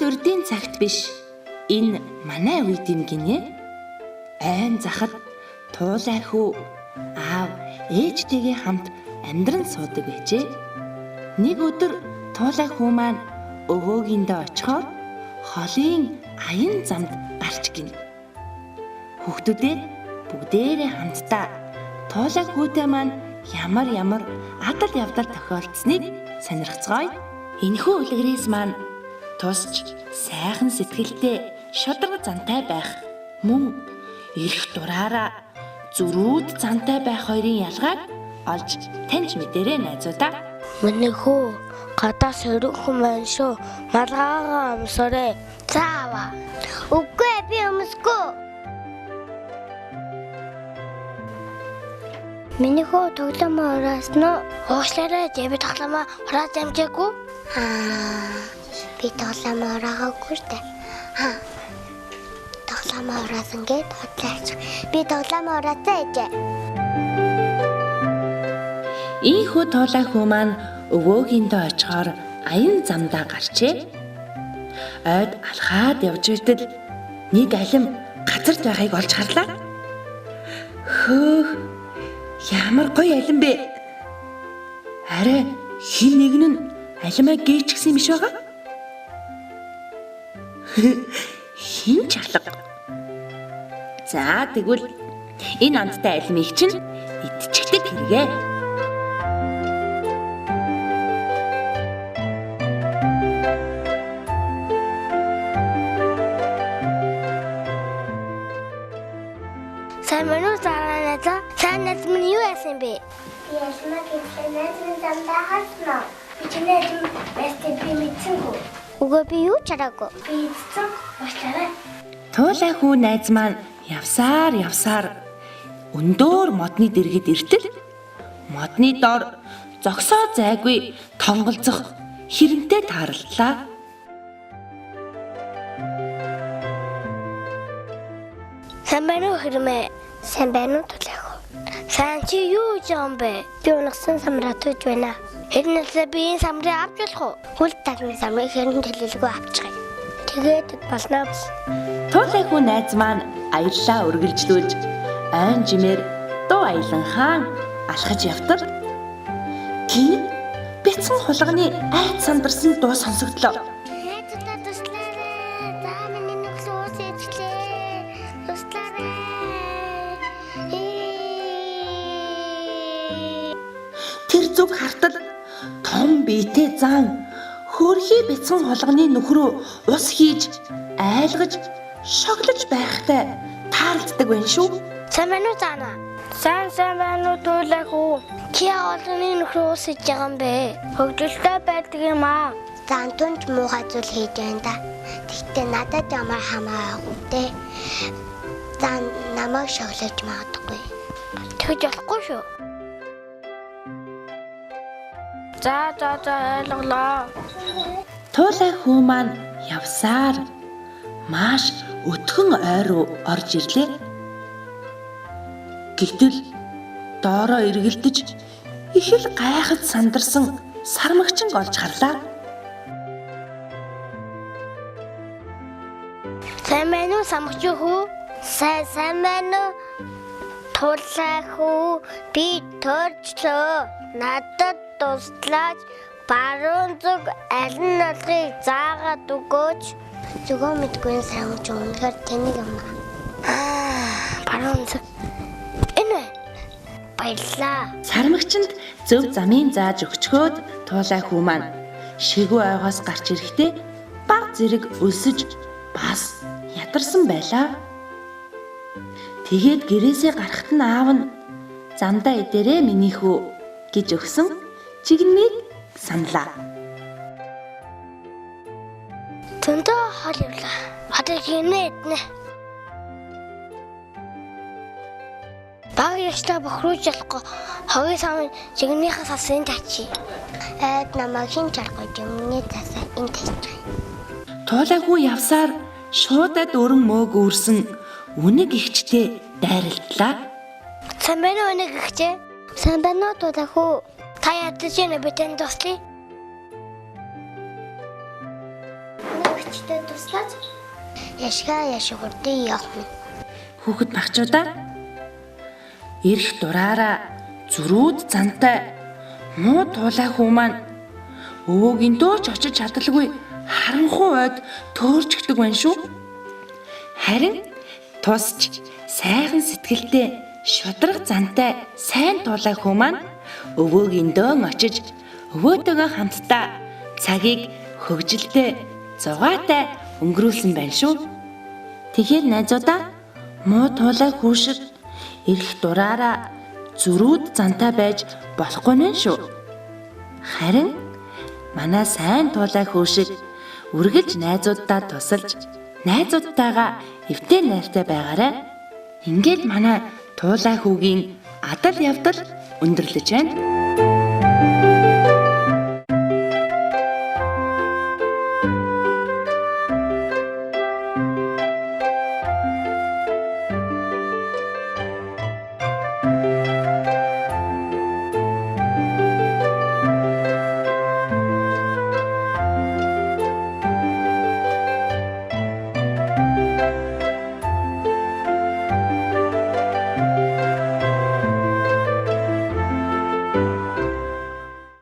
урдийн цагт биш. Энэ манай үед юм гинэ. Айн захад туулай хүү аав ээжтэйгээ хамт амьдран суудаг байжээ. Нэг өдөр туулай хүү маань өвөөгиндөө очихоор холын аян замд гарч гин. Хүүхдүүдээ бүгдээрээ хамтдаа туулай хүүтэй маань ямар адал явдал тохиолдсныг сонирхцгоё. Энэхүү үлгэрээс маань тусч сайхан сэтгэлтэй шударга зантай байх мөн эрх дураараа зүрүүд зантай байх хоёрын ялгааг олж таньж мэдэрэй найзуудаа. Миний хүү гадаас өргөн маань шүү. Малгаагаа өмсөрэй. Заава. Үгүй би өмсгөө. Миний хүү тоглоом ороосноо уушлаарай би тоглоом ороод амжаагүй. Би тоглоом ороогүй штэ. Тоглоом ороосон гээд бодлооч. Би тоглоом орооцоо ээжээ. Ийхүү туулай хүү маань өвөөгиндөө очихоор аян замдаа гарчээ. Ойд алхаад явж байтал нэг алим газарт байгааг олж харлаа. Хөөх, ямар гоё алим бэ? Арай хин нэгэн нь алимаа гээчихсэн юм биш байгаа? Хин ч алга. За тэгвэл энэ амттай алимыг чинь идчихдэг хэрэгэ. Самануу зараанаада санаас минь юу яасан бэ? Би ялмаа гэхлээр замдаа хаснаа. Би чинээ бэстэ би мэдсэнгүү. Үгүй би юу чараагүй. Би эцсэн уучлаарай. Туулай хүү найз маань явсаар өндөр модны дэргэд иртэл модны дор зогсоо зайгүй тонголзох хэрэнтэй таарлаа. Самбануу хэрмээ. Самбануу тулах. Сан чи юу жаам бэ? Би унагсан самраа туж байна. Хэрнээсээ би энэ самраа авч болох уу? Хүл тагны самрыг хэрэн төлөлгөө авчихъя. Тэгээд болно. Туулай хүү найз маань аяллаа үргэлжлүүлж айн жимээр дуу аялан хаан алхаж явтал гин бяцхан хулганы айд сандарсан дуу сонсогдлоо. Тэр зүг хартал том биетэй зан хөрхий бяцхан хулганы нөхрөө ус хийж айлгаж шоглож байхтай таарлцдаг байна шүү. Самбануу заана. Самбануу туулай хүү. Чи олонны нөхрөө ус хийж байгаа юм бэ? Хөгжилтэй байдаг юм аа. Зан түнч муухай зүйл хийж байна да. Тэгтээ надад ямар хамаагүй дээ. Зан намайг шоглож магадгүй. Тэгж болохгүй шүү. За ойлголоо. Туулай хүү маань явсаар маш өтгөн ой руу орж ирлээ. Гэтэл доороо эргэлдэж их л гайхаж сандарсан сармагчин олж харлаа. Самбануу самгч хүү? Самбануу туулай хүү? Би төрчлөө. Надад туслаач баруун зүг аль нь болохыг заагаад өгөөч. Зөвхөн мэдгүй самгч үнэхээр тэнийг юм аа. Баруун зүг. Энэ баярлаа. Сармагчинд зөв замын зааж өгчхөөд туулай хүү маань шигүү ойгоос гарч ирэхдээ баг зэрэг өлсөж бас ядарсан байлаа. Тэгээд гэрээсээ гарахт нь аав нь замдаа идээрээ миний хүү гэж өгсөн чигнийг саналаа. Тэндээ хол явлаа. Одоо хийнэ эднэ. Баг яштай бохруулж болохгүй. Хогийн сам чигнийхээ сасын тачи. Айд намайг хин чарахгүй юмний засаа энэ тачи. Туулай хүү явсаар шуудад өрн мөөг үүрсэн үнэг ихчтэй дайралтлаа. Самбануу үнэг ихчээ. Самбануу туулай хүү. Та ядаж яана би танд туслая. ачтай туслаж яшгаа яшгурдын явах. Хүүхэд багчуудаа ирэх дураараа зүрүүд зантай муу туулай хүү маань өвөөгийн дөөч очиж чадалгүй харанхуй ойд төөрчгдөг байна шүү. Харин тусч сайхан сэтгэлтэй шудраг зантай сайн туулай хүү маань өвөөгийн дөөн очиж өвөөтэйгөө хамтдаа цагийг хөвгөлтэй зугаатай өнгөрүүлсэн байна шүү. Тэгэхээр найзуудаа муу туулай хүү шиг ирэх дураараа зүрүүд зантай байж болохгүй нэ шүү. Харин манай сайн туулай хүү шиг үргэлж найзуудаа тусалж найзуудтайгаа эвтэй найртай байгаарай. Ингээд манай туулай хүүгийн адал явдал өндөрлөж байна.